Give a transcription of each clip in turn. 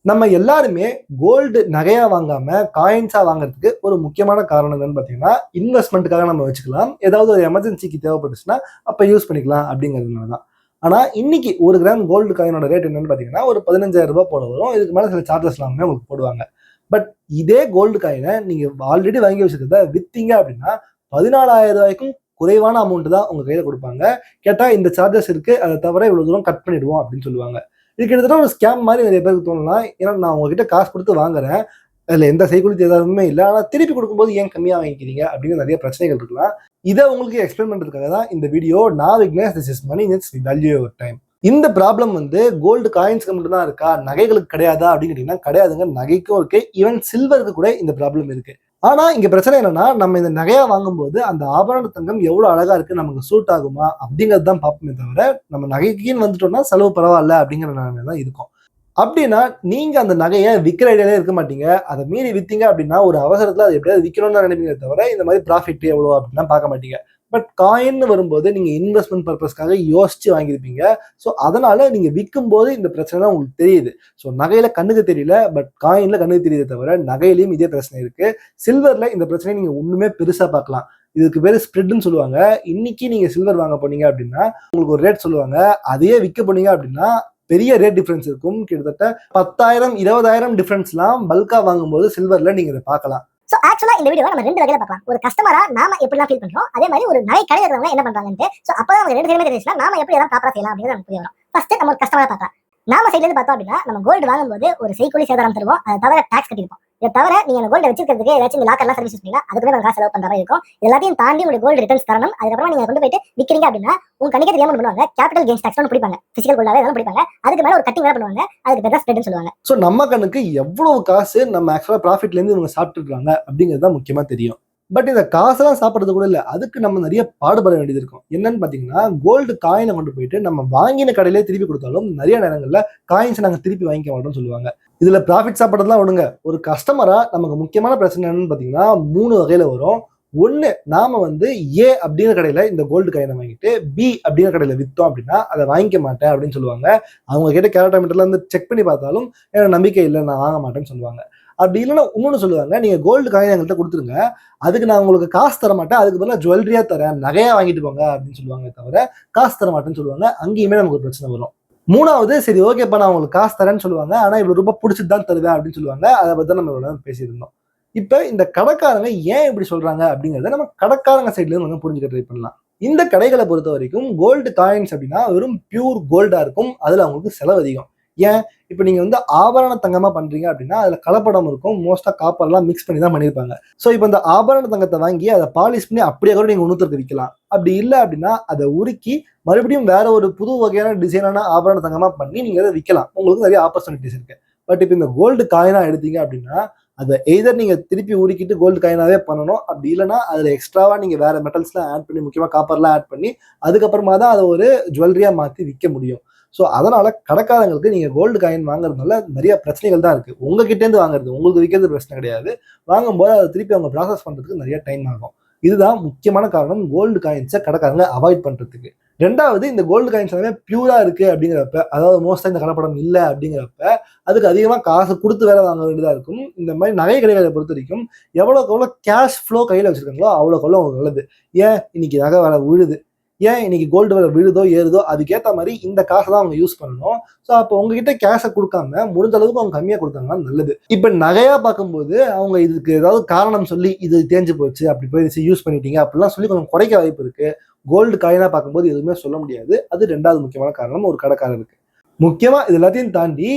நம்ம எல்லாருமே கோல்டு நகையா வாங்காம காயின்ஸா வாங்குறதுக்கு ஒரு முக்கியமான காரணம் என்னன்னு பாத்தீங்கன்னா, இன்வெஸ்ட்மெண்ட்டுக்காக நம்ம வச்சுக்கலாம். ஏதாவது ஒரு எமர்ஜென்சிக்கு தேவைப்பட்டுச்சுன்னா அப்ப யூஸ் பண்ணிக்கலாம் அப்படிங்கிறதுனால தான். ஆனா இன்னைக்கு 1 கிராம் கோல்டு காயினோட ரேட் என்னன்னு பாத்தீங்கன்னா ஒரு 15,000 ரூபாய் போல வரும். இதுக்கு மேல சில சார்ஜஸ் எல்லாமே உங்களுக்கு போடுவாங்க. பட் இதே கோல்டு காயினை நீங்க ஆல்ரெடி வாங்கி வச்சிருக்கிறத வித்தீங்க அப்படின்னா 14,000 ரூபாய்க்கும் குறைவான அமௌண்ட் தான் உங்க கையில கொடுப்பாங்க. கேட்டா இந்த சார்ஜஸ் இருக்கு, அதை தவிர இவ்வளவு தூரம் கட் பண்ணிடுவோம் அப்படின்னு சொல்லுவாங்க. இது கிட்டத்தட்ட ஒரு ஸ்கேம் மாதிரி நிறைய பேருக்கு தோணலாம். ஏன்னா நான் உங்ககிட்ட காசு கொடுத்து வாங்குறேன், அதுல எந்த செய்கூலி சேதாரமுமே இல்லை, ஆனா திருப்பி கொடுக்கும்போது ஏன் கம்மியா வாங்கிக்கிறீங்க அப்படின்னு நிறைய பிரச்சனைகள் இருக்கலாம். இதை உங்களுக்கு எக்ஸ்பிளைன் பண்றதுக்காக தான் இந்த வீடியோ. நான் Vignesh, this is money it's value your time. இந்த ப்ராப்ளம் வந்து கோல்டு காயின்ஸ்க்கு மட்டும் தான் இருக்கா, நகைகளுக்கு கிடையாதா அப்படின்னு கேட்டீங்கன்னா கிடையாதுங்க. நகைக்கும் இருக்கு, ஈவன் சில்வருக்கு கூட இந்த ப்ராப்ளம் இருக்கு. ஆனா இங்க பிரச்சனை என்னன்னா, நம்ம இந்த நகையா வாங்கும்போது அந்த ஆபரண தங்கம் எவ்வளவு அழகா இருக்கு, நமக்கு சூட் ஆகுமா அப்படிங்கிறது தான் பார்ப்போமே தவிர, நம்ம நகைக்குன்னு வந்துட்டோம்னா செலவு பரவாயில்ல அப்படிங்கிற நிலைமை தான் இருக்கும். அப்படின்னா நீங்க அந்த நகையை விற்கிற ஐடியாலே இருக்க மாட்டீங்க. அதை மீறி வித்தீங்க அப்படின்னா ஒரு அவசரத்துல அதை எப்படியாவது விற்கணும்னு நினைப்பீங்க தவிர இந்த மாதிரி ப்ராஃபிட் எவ்வளோ அப்படின்னா பார்க்க மாட்டீங்க. பட் காயின்னு வரும்போது நீங்க இன்வெஸ்ட்மெண்ட் பர்பஸ்க்காக யோசிச்சு வாங்கியிருப்பீங்க. ஸோ அதனால நீங்க விற்கும் போது இந்த பிரச்சனை உங்களுக்கு தெரியுது. ஸோ நகையில கண்ணுக்கு தெரியல, பட் காயின்ல கண்ணுக்கு தெரியுதே தவிர நகையிலையும் இதே பிரச்சனை இருக்கு. சில்வர்ல இந்த பிரச்சனையை நீங்க ஒண்ணுமே பெருசா பார்க்கலாம். இதுக்கு பேரு ஸ்ப்ரெட்னு சொல்லுவாங்க. இன்னைக்கு நீங்க சில்வர் வாங்க போனீங்க அப்படின்னா உங்களுக்கு ஒரு ரேட் சொல்லுவாங்க. அதையே விற்க போனீங்க அப்படின்னா பெரிய ரேட் டிஃபரன்ஸ் இருக்கும். கிட்டத்தட்ட 10,000 20,000 டிஃபரன்ஸ்லாம் பல்கா வாங்கும்போது சில்வர்ல நீங்க இதை பார்க்கலாம். சோ ஆக்சுவலா இந்த வீடியோவை நம்ம 2 வகையில பார்க்கலாம். ஒரு கஸ்டமரா நாம எப்படிலாம் ஃபீல் பண்றோம், அதே மாதிரி ஒரு நகை கடை இருக்கிறவங்க என்ன பண்றாங்கன்னு. சோ அப்பதான் அவங்க 2 பேருமே தெரிஞ்சுனா நாம எப்படி எல்லாம் ப்ராப்பரா செய்யலாம் அப்படிங்கிறது நமக்கு புரிய வரும். ஃபர்ஸ்ட் நம்ம ஒரு கஸ்டமரா பார்க்கலாம். நாம சைடுல இருந்து பார்த்தோம் அப்படின்னா நம்ம கோல்டு வாங்கும்போது ஒரு செய்கூலி சேதாரம் தருவோம், அதை தவிர டாக்ஸ் கட்டிருப்போம். இதை தவிர நீங்க அந்த கோல்டு வச்சிருக்கிறதுக்கு ஏதாச்சும் லாக்கர்லாம் சர்வீஸ் பண்ணீங்க, அதுக்கு நம்ம காசு செலவு பண்ற மாதிரி இருக்கும். எல்லாத்தையும் தாண்டி உங்க கோல்டு ரிட்டர்ன்ஸ் தரணும். அதுக்கப்புறம் நீங்க கொண்டு போயிட்டு விற்கிறீங்க அப்படின்னா உங்க கணக்கே தெரியாம பண்ணுவாங்க, கேபிட்டல் கெயின்ஸ் டாக்ஸ் பிடிப்பாங்க. பிசிக்கல் கோல்டாவே எல்லாம் பிடிப்பாங்க. அதுக்கு மேல ஒரு கட்டிங் வேற பண்ணுவாங்க, அதுக்கு பேர் தான் ஸ்ப்ரெட்னு சொல்லுவாங்க. ஸோ நம்ம கண்ணுக்கு எவ்வளவு காசு நம்ம ஆக்சுவலா ப்ராஃபிட்ல இருந்து இவங்க சாப்பிட்டுருக்காங்க அப்படிங்கிறது தான் முக்கியமா தெரியும். பட் இந்த காசெல்லாம் சாப்பிட்றது கூட இல்லை, அதுக்கு நம்ம நிறைய பாடுபட வேண்டியது இருக்கும். என்னன்னு பாத்தீங்கன்னா கோல்டு காயினை கொண்டு போயிட்டு நம்ம வாங்கின கடையிலே திருப்பி கொடுத்தாலும் நிறைய நேரங்கள்ல காயின்ஸ் நாங்க திருப்பி வாங்கிக்க மாட்டோம்னு சொல்லுவாங்க. இதுல ப்ராஃபிட் சாப்பிட்றதுலாம் ஒண்ணுங்க. ஒரு கஸ்டமரா நமக்கு முக்கியமான பிரச்சனை என்னன்னு பாத்தீங்கன்னா 3 வகையில வரும். ஒண்ணு, நாம வந்து ஏ அப்படிங்கிற கடையில இந்த கோல்டு காயினை வாங்கிட்டு பி அப்படிங்கிற கடையில வித்தோம் அப்படின்னா அதை வாங்கிக்க மாட்டேன் அப்படின்னு சொல்லுவாங்க. அவங்க கிட்ட கேரக்டர் வந்து செக் பண்ணி பார்த்தாலும் எனக்கு நம்பிக்கை இல்லை, நான் வாங்க மாட்டேன்னு சொல்லுவாங்க. அப்படி இல்லைன்னா இன்னொன்னு சொல்லுவாங்க, நீங்க கோல்டு காயின் எங்கள்கிட்ட கொடுத்துருங்க, அதுக்கு நான் உங்களுக்கு காசு தர மாட்டேன், அதுக்கு பதிலாக ஜுவல்லரியா தரேன், நகையா வாங்கிட்டு போங்க அப்படின்னு சொல்லுவாங்க தவிர காசு தர மாட்டேன்னு சொல்லுவாங்க. அங்கேயுமே நமக்கு ஒரு பிரச்சனை வரும். 3வது, சரி ஓகேப்பா நான் உங்களுக்கு காசு தரேன்னு சொல்லுவாங்க, ஆனா இவ்வளவு ரூபாய் பிடிச்சிட்டு தான் தருவேன் அப்படின்னு சொல்லுவாங்க. அதை பத்தி நம்ம இவ்வளவு பேசியிருந்தோம். இப்ப இந்த கடைக்காரங்க ஏன் இப்படி சொல்றாங்க அப்படிங்கறத நம்ம கடைக்காரங்க சைட்ல இருந்து புரிஞ்சுக்க ட்ரை பண்ணலாம். இந்த கடைகளை பொறுத்த வரைக்கும் கோல்டு காயின்ஸ் அப்படின்னா வெறும் பியூர் கோல்டா இருக்கும். அதுல அவங்களுக்கு செலவு அதிகம். ஏன், இப்ப நீங்க வந்து ஆபரண தங்கமா பண்றீங்க அப்படின்னா அதுல கலப்படம் இருக்கும். மோஸ்டா காப்பர் எல்லாம் மிக்ஸ் பண்ணி தான் பண்ணிருப்பாங்க. சோ இப்ப இந்த ஆபரண தங்கத்தை வாங்கி அதை பாலிஷ் பண்ணி அப்படியே கூட நீங்க இன்னொருத்தருக்கு விற்கலாம். அப்படி இல்லை அப்படின்னா அதை உருக்கி மறுபடியும் வேற ஒரு புது வகையான டிசைனான ஆபரண தங்கமா பண்ணி நீங்க அதை விற்கலாம். உங்களுக்கு நிறைய ஆப்பர்ச்சுனிட்டிஸ் இருக்கு. பட் இப்ப இந்த கோல்டு காயினா எடுத்தீங்க அப்படின்னா அதை எய்தர் நீங்க திருப்பி உருக்கிட்டு கோல்டு காயினாவே பண்ணணும், அப்படி இல்லைன்னா அதுல எக்ஸ்ட்ராவா நீங்க வேற மெட்டல்ஸ்லாம் ஆட் பண்ணி, முக்கியமா காப்பர்லாம் ஆட் பண்ணி அதுக்கப்புறமா தான் அதை ஒரு ஜுவல்லரியா மாத்தி விற்க முடியும். ஸோ அதனால கடைக்காரங்களுக்கு நீங்க கோல்டு காயின் வாங்குறதுனால நிறைய பிரச்சனைகள் தான் இருக்கு. உங்ககிட்ட இருந்து வாங்குறது, உங்களுக்கு விற்கிறது பிரச்சனை கிடையாது. வாங்கும்போது அதை திருப்பி அவங்க ப்ராசஸ் பண்றதுக்கு நிறைய டைம் ஆகும். இதுதான் முக்கியமான காரணம் கோல்டு காயின்ஸை கடைக்காரங்க அவாய்ட் பண்றதுக்கு. 2வது, இந்த கோல்டு காயின்ஸ் எல்லாமே பியூரா இருக்கு அப்படிங்கிறப்ப, அதாவது மோஸ்டா இந்த கலப்படம் இல்லை அப்படிங்கிறப்ப அதுக்கு அதிகமா காசு கொடுத்து வேற வாங்க வேண்டியதா இருக்கும். இந்த மாதிரி நகை கடைகளை பொறுத்த வரைக்கும் எவ்வளோக்கு எவ்வளோ கேஷ் ஃப்ளோ கையில வச்சிருக்காங்களோ அவ்வளோக்கு எவ்வளோ உங்களுக்கு நல்லது. ஏன், இன்னைக்கு நகை வேலை விழுது, ஏன் இன்னைக்கு கோல்டு விலை விழுதோ ஏறுதோ அதுக்கேற்ற மாதிரி இந்த காசை தான் அவங்க யூஸ் பண்ணணும். ஸோ அப்போ உங்ககிட்ட கேஷை கொடுக்காம முடிஞ்ச அளவுக்கு அவங்க கம்மியாக கொடுத்தாங்கன்னா நல்லது. இப்போ நகையா பார்க்கும்போது அவங்க இதுக்கு ஏதாவது காரணம் சொல்லி இது தேஞ்சு போச்சு, அப்படி போய் யூஸ் பண்ணிட்டீங்க அப்படிலாம் சொல்லி கொஞ்சம் குறைக்க வாய்ப்பு இருக்கு. கோல்டு காயினா பார்க்கும்போது எதுவுமே சொல்ல முடியாது. அது 2வது முக்கியமான காரணம் ஒரு கடைக்காரருக்கு. முக்கியமா இது எல்லாத்தையும் தாண்டி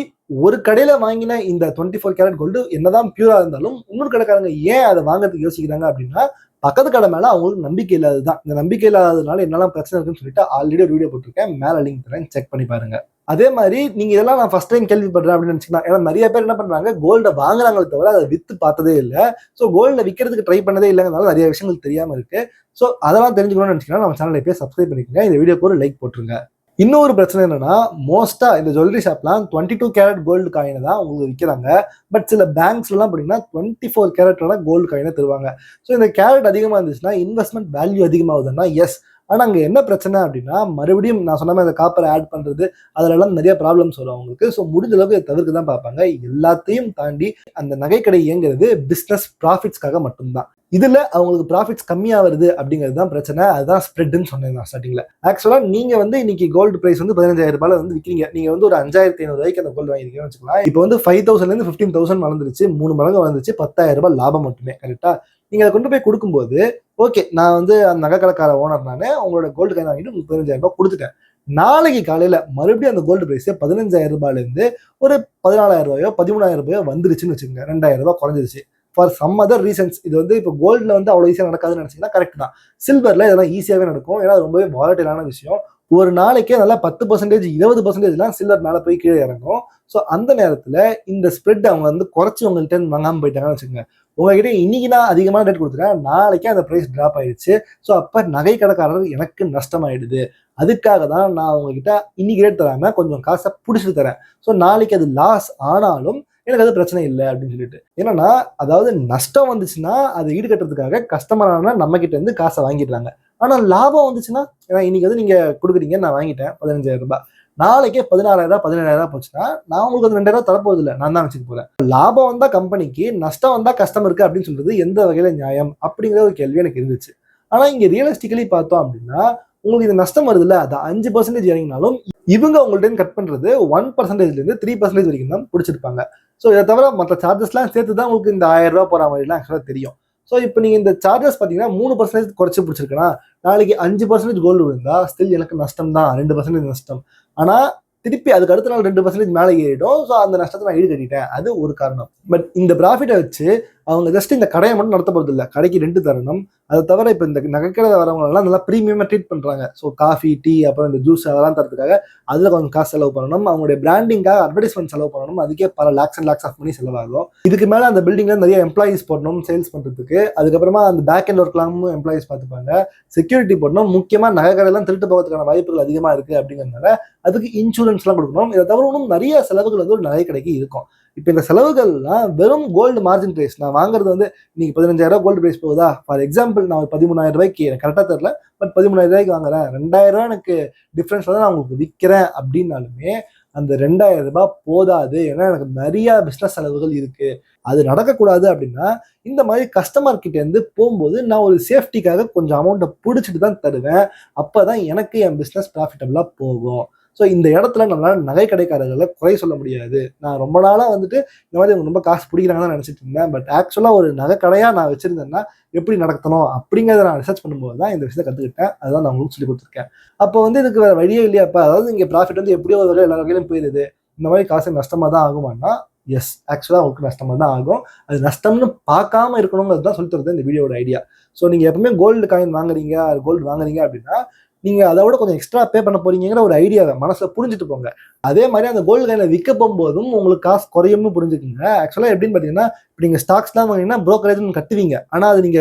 ஒரு கடையில வாங்கின இந்த 24 கேரட் கோல்டு என்னதான் பியூரா இருந்தாலும் இன்னொரு கடைக்காரங்க ஏன் அதை வாங்குறதுக்கு யோசிக்கிறாங்க அப்படின்னா பக்கத்து கடை மேல அவங்களுக்கு நம்பிக்கை இல்லாததுதான். இந்த நம்பிக்கை இல்லாததுனால என்னெல்லாம் பிரச்சனை இருக்குன்னு சொல்லிட்டு ஆல்ரெடி ஒரு வீடியோ போட்டிருக்கேன், மேல லிங்க் தரேன், செக் பண்ணி பாருங்க. அதே மாதிரி நீங்க இதெல்லாம் நான் ஃபர்ஸ்ட் டைம் கேள்விப்படுறேன் அப்படின்னு நினைச்சுக்கலாம். ஏன்னா நிறைய பேர் என்ன பண்றாங்க, கோல்டை வாங்குறாங்களே தவிர அதை வித்து பார்த்ததே இல்லை. ஸோ கோல்டை விற்கிறதுக்கு ட்ரை பண்ணதே இல்லைங்கிறதுனால நிறைய விஷயங்கள் தெரியாம இருக்கு. ஸோ அதெல்லாம் தெரிஞ்சுக்கணும்னு நினைச்சீங்கன்னா நம்ம சேனலை போய் சப்ஸ்கிரைப் பண்ணிக்கோங்க, இந்த வீடியோக்கு ஒரு லைக் போட்டுருங்க. இன்னொரு பிரச்சனை என்னன்னா, மோஸ்டா இந்த ஜுவல்லரி ஷாப்லாம் 22 கேரட் கோல்டு காயினை தான் உங்களுக்கு விற்கிறாங்க. பட் சில பேங்க்ஸ்லாம் பார்த்தீங்கன்னா 24 கேரட்டோட கோல்டு காயினை தருவாங்க. ஸோ இந்த கேரட் அதிகமாக இருந்துச்சுன்னா இன்வெஸ்ட்மெண்ட் வேல்யூ அதிகமாகுதுன்னா எஸ், ஆனா அங்க என்ன பிரச்சனை அப்படின்னா, மறுபடியும் நான் சொன்ன மாதிரி அந்த காப்பரை ஆட் பண்றது அதுலலாம் நிறைய ப்ராப்ளம்ஸ் வரும் அவங்களுக்கு. ஸோ முடிஞ்ச அளவுக்கு இதை தவிர்க்க தான் பார்ப்பாங்க. எல்லாத்தையும் தாண்டி அந்த நகைக்கடை இயங்குறது பிசினஸ் ப்ராஃபிட்ஸ்க்காக மட்டும்தான். இதுல அவங்களுக்கு ப்ராஃபிட்ஸ் கம்மியா வருது அப்படிங்கிறது தான் பிரச்சனை. அதுதான் ஸ்ப்ரெட்னு சொன்னேன் நான் ஸ்டார்டிங்ல. ஆக்சுவலா நீங்க வந்து இன்னைக்கு கோல்டு பிரைஸ் வந்து 15,000 வந்து விற்கிறீங்க. நீங்க வந்து ஒரு 5,500 அந்த கோல்டு வாங்கிருக்கீங்கன்னு வச்சுக்கலாம். இப்போ வந்து 5,000 இருந்து 15,000 வளர்ந்துருச்சு. 3 மடங்கு வளர்ந்துச்சு. 10,000 லாபம் மட்டுமே. கரெக்டா? நீங்க அதை கொண்டு போய் கொடுக்கும்போது, ஓகே நான் வந்து அந்த நகை கடைக்கார ஓனர் நானு, உங்களோட கோல்டு காயின் வாங்கிட்டு உங்களுக்கு 15,000 கொடுத்துட்டேன். நாளைக்கு காலையில மறுபடியும் அந்த கோல்டு பிரைஸ் 15,000 இருந்து ஒரு 14,000 13,000 வந்துருச்சுன்னு வச்சுக்கோங்க. 2,000 குறைஞ்சிருச்சு. For some other reasons. இது வந்து இப்போ கோல்டுல வந்து அவ்வளவு ஈஸியா நடக்காதுன்னு நினைச்சீங்கன்னா கரெக்ட் தான். சில்வர்ல இதெல்லாம் ஈஸியாவே நடக்கும். ஏன்னா அது ரொம்பவே வாலட்டிலான விஷயம். ஒரு நாளைக்கே நல்லா 10% 20% சில்வர் மேல போய் கீழே இறங்கும். ஸோ அந்த நேரத்துல இந்த ஸ்ப்ரெட் அவங்க வந்து குறைச்சி உங்கள்கிட்ட வாங்காம போயிட்டாங்கன்னு வச்சுக்கோங்க. உங்ககிட்ட இன்னைக்கு நான் அதிகமான ரேட் கொடுத்துட்டேன், நாளைக்கே அந்த பிரைஸ் டிராப் ஆயிடுச்சு. ஸோ அப்ப நகை கடைக்காரர் எனக்கு நஷ்டமாயிடுது. அதுக்காக தான் நான் உங்ககிட்ட இன்னைக்கு ரேட் தராம கொஞ்சம் காசை பிடிச்சிட்டு தரேன். ஸோ நாளைக்கு அது லாஸ் ஆனாலும் எனக்கு அது பிரச்சனை இல்லை அப்படின்னு சொல்லிட்டு. என்னன்னா அதாவது நஷ்டம் வந்துச்சுன்னா அதை ஈடுகட்டுறதுக்காக கஸ்டமரான நம்ம கிட்ட இருந்து காசை வாங்கிடுறாங்க. ஆனா லாபம் வந்துச்சுன்னா, ஏன்னா இன்னைக்கு வந்து நீங்க கொடுக்குறீங்க, நான் வாங்கிட்டேன் 15,000, நாளைக்கே 16,000 17,000 போச்சுன்னா நான் உங்களுக்கு அந்த 2,000 தரப்போகுது இல்லை, நான் தான் வச்சுக்க போறேன். லாபம் வந்தா கம்பெனிக்கு, நஷ்டம் வந்தா கஸ்டமருக்கு அப்படின்னு சொல்றது எந்த வகையில நியாயம் அப்படிங்கிற ஒரு கேள்வி எனக்கு இருந்துச்சு. ஆனா இங்க ரியலிஸ்டிக்கலி பார்த்தோம் அப்படின்னா, உங்களுக்கு இந்த நஷ்டம் வருது இல்ல, அது 5% இறங்கினாலும் இவங்க உங்கள்ட்ட கட் பண்றது 1%ல இருந்து 3% வரைக்கும் தான் பிடிச்சிருப்பாங்க. ஸோ இதை தவிர மற்ற சார்ஜஸ்லாம் சேர்த்து தான் உங்களுக்கு இந்த 1,000 போற மாதிரிலாம் ஆக்சுவலாக தெரியும். ஸோ இப்போ நீங்கள் இந்த சார்ஜஸ் பார்த்தீங்கன்னா 3% குறைச்சி பிடிச்சிருக்கேன்னா, நாளைக்கு 5% கோல்டு விழுந்தா ஸ்டில் எனக்கு நஷ்டம் தான், 2% நஷ்டம். ஆனால் திருப்பி அதுக்கு அடுத்த நாள் 2% மேலே ஏறிடும். ஸோ அந்த நஷ்டத்தை நான் ஈடு கட்டிட்டேன். அது ஒரு காரணம். பட் இந்த ப்ராஃபிட்டை வச்சு அவங்க ஜஸ்ட் இந்த கடையை மட்டும் நடத்த போகிறது இல்லை, கடைக்கு ரெண்டு தரணும். அதை தவிர இப்போ இந்த நகைக்கடை வரவங்களெல்லாம் நல்லா ப்ரீமியமாக ட்ரீட் பண்ணுறாங்க. ஸோ காஃபி, டீ, அப்புறம் இந்த ஜூஸ் அதெல்லாம் தரதுக்காக அதில் கொஞ்சம் காசு செலவு பண்ணணும். அவங்களுடைய பிராண்டிங்காக அட்வர்டைஸ்மெண்ட் செலவு பண்ணணும். அதுக்கே பல lakhs and lakhs of money செலவாகும். இதுக்கு மேலே அந்த பில்டிங்கில் நிறைய எம்ப்ளாயிஸ் போடணும் சேல்ஸ் பண்ணுறதுக்கு. அதுக்கப்புறமா அந்த பேக் அண்ட் ஒர்க்லாமும் எம்ப்ளாயிஸ் பார்த்துப்பாங்க. செக்யூரிட்டி போடணும். முக்கியமாக நகைக்கடையெல்லாம் திருட்டு போகிறதுக்கான வாய்ப்புகள் அதிகமாக இருக்குது அப்படிங்கிறதுனால அதுக்கு இன்சூரன்ஸ்லாம் கொடுக்கணும். இதை தவிர இன்னும் நிறைய செலவுகள் வந்து ஒரு நகைக்கடைக்கு இருக்கும். இப்போ இந்த செலவுகள்லாம் வெறும் கோல்டு மார்ஜின் பிரைஸ், நான் வாங்குறது வந்து இன்னைக்கு 15,000 கோல்டு பிரைஸ் போகுதா, ஃபார் எக்ஸாம்பிள் நான் ஒரு 13,000 எனக்கு கரெக்டாக தெரியல, பட் 13,000 வாங்குறேன், 2,000 எனக்கு டிஃப்ரென்ஸ்ல தான் நான் உங்களுக்கு விற்கிறேன் அப்படின்னாலுமே அந்த 2,000 போதாது. ஏன்னா எனக்கு நிறைய பிஸ்னஸ் செலவுகள் இருக்கு. அது நடக்கக்கூடாது அப்படின்னா இந்த மாதிரி கஸ்டமர் கிட்ட இருந்து போகும்போது நான் ஒரு சேஃப்டிக்காக கொஞ்சம் அமௌண்ட்டை பிடிச்சிட்டு தான் தருவேன். அப்பதான் எனக்கு என் பிஸ்னஸ் ப்ராஃபிட்டபிளா போகும். ஸோ இந்த இடத்துல நம்மளால நகை கடைக்காரர்களை குறை சொல்ல முடியாது. நான் ரொம்ப நாளாக வந்துட்டு இந்த மாதிரி அவங்க ரொம்ப காசு பிடிக்கிறாங்கன்னு நினச்சிட்டு இருந்தேன். பட் ஆக்சுவலாக ஒரு நகை கடையாக நான் வச்சிருந்தேன்னா எப்படி நடத்தணும் அப்படிங்கிறத நான் ரிசர்ச் பண்ணும்போது தான் இந்த விஷயத்தை கற்றுக்கிட்டேன். அதுதான் நான் உங்களுக்கு சொல்லி கொடுத்துருக்கேன். அப்போ வந்து இதுக்கு வேறு வழியே இல்லையாப்பா, அதாவது இங்கே ப்ராஃபிட் வந்து எப்படியோ ஒரு வகையில் எல்லா வகையிலும் போயிடுது, இந்த மாதிரி காசு நஷ்டமாக தான் ஆகுமான்னா, எஸ் ஆக்சுவலாக உங்களுக்கு நஷ்டமாக தான் ஆகும். அது நஷ்டம்னு பார்க்காம இருக்கணுங்கிறது தான் சொல்லி தருது இந்த வீடியோட ஐடியா. ஸோ நீங்கள் எப்பவுமே கோல்டு காயின் வாங்குறீங்க, கோல்டு வாங்குறீங்க அப்படின்னா நீங்க அதை விட கொஞ்சம் எக்ஸ்ட்ரா பே பண்ண போறீங்கிற ஒரு ஐடியாவை மனசுல புரிஞ்சுட்டு போங்க. அதே மாதிரி அந்த கோல்டு காயினை விற்க போகும்போதும் உங்களுக்கு காசு குறையும்னு புரிஞ்சுக்கோங்க. ஆக்சுவலா எப்படின்னு பாத்தீங்கன்னா, இப்போ நீங்க ஸ்டாக்ஸ்லாம் வாங்கினீங்கன்னா புரோக்கரேஜ் கட்டுவீங்க, ஆனா அது நீங்க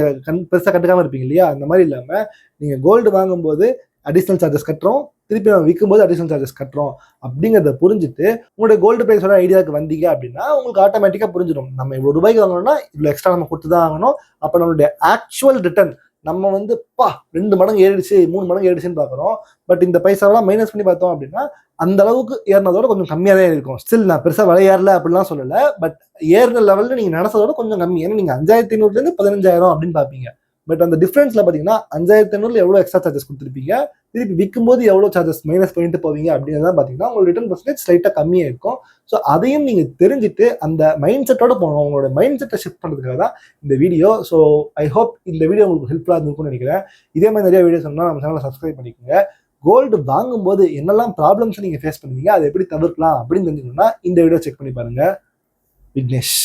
பெருசா கட்டுக்காம இருப்பீங்க இல்லையா. அந்த மாதிரி இல்லாம நீங்க கோல்டு வாங்கும்போது அடிஷனல் சார்ஜஸ் கட்டுறோம், திருப்பி நம்ம விற்கும்போது அடிஷனல் சார்ஜஸ் கட்டுறோம் அப்படிங்கிறத புரிஞ்சுட்டு உங்களுடைய கோல்டு பிரைஸோட ஐடியாவுக்கு வந்தீங்க அப்படின்னா உங்களுக்கு ஆட்டோமேட்டிக்கா புரிஞ்சிடும். நம்ம இவ்வளவு ரூபாய்க்கு வாங்கணும்னா இவ்வளவு எக்ஸ்ட்ரா நம்ம கொடுத்து தான் வாங்கணும். அப்ப நம்மளுடைய ஆக்சுவல் ரிட்டர்ன் நம்ம வந்து 2 மடங்கு ஏறிடுச்சு 3 மடங்கு ஏறிடுச்சுன்னு பாக்குறோம். பட் இந்த பைசாவெல்லாம் மைனஸ் பண்ணி பார்த்தோம் அப்படின்னா அந்த அளவுக்கு ஏறினதோட கொஞ்சம் கம்மியாக தான் இருக்கும். ஸ்டில் நான் பெருசா விலை ஏறல அப்படிலாம் சொல்லல, பட் ஏறின லெவல்ல நீங்க நினைச்சதோட கொஞ்சம் கம்மி. ஏன்னா நீங்க 5,500 இருந்து 15,000 அப்படின்னு பாப்பீங்க. பட் அந்த டிஃபரன்ஸ்ல பாத்தீங்கன்னா 5,500 எவ்வளவு எக்ஸ்ட்ரா சார்ஜஸ் கொடுத்துருப்பீங்க, திருப்பி விற்கும் போது எவ்வளவு சார்ஜஸ் மைனஸ் பண்ணிட்டு போவீங்க அப்படிங்கிறத பாத்தீங்கன்னா உங்களுக்கு ரிட்டர்ன் பர்சன்டேஜ் ஸ்லைட்டா கம்மியா இருக்கும். ஸோ அதையும் நீங்க தெரிஞ்சுட்டு அந்த மைண்ட் செட்டோட போகணும். உங்களோட மைண்ட் செட்டை ஷிஃப்ட் பண்றதுக்காக தான் இந்த வீடியோ. ஸோ ஐ ஹோப் இந்த வீடியோ உங்களுக்கு ஹெல்ப்ஃபுல்லா இருக்கும்னு நினைக்கிறேன். இதே மாதிரி நிறைய வீடியோஸ் சொன்னா நம்ம சேனலை சப்ஸ்கிரைப் பண்ணிக்கோங்க. கோல்டு வாங்கும்போது என்னெல்லாம் ப்ராப்ளம்ஸ் நீங்க ஃபேஸ் பண்ணுவீங்க, அதை எப்படி தவிர்க்கலாம் அப்படின்னு தெரிஞ்சுக்கணும்னா இந்த வீடியோ செக் பண்ணி பாருங்க. விக்னேஷ்.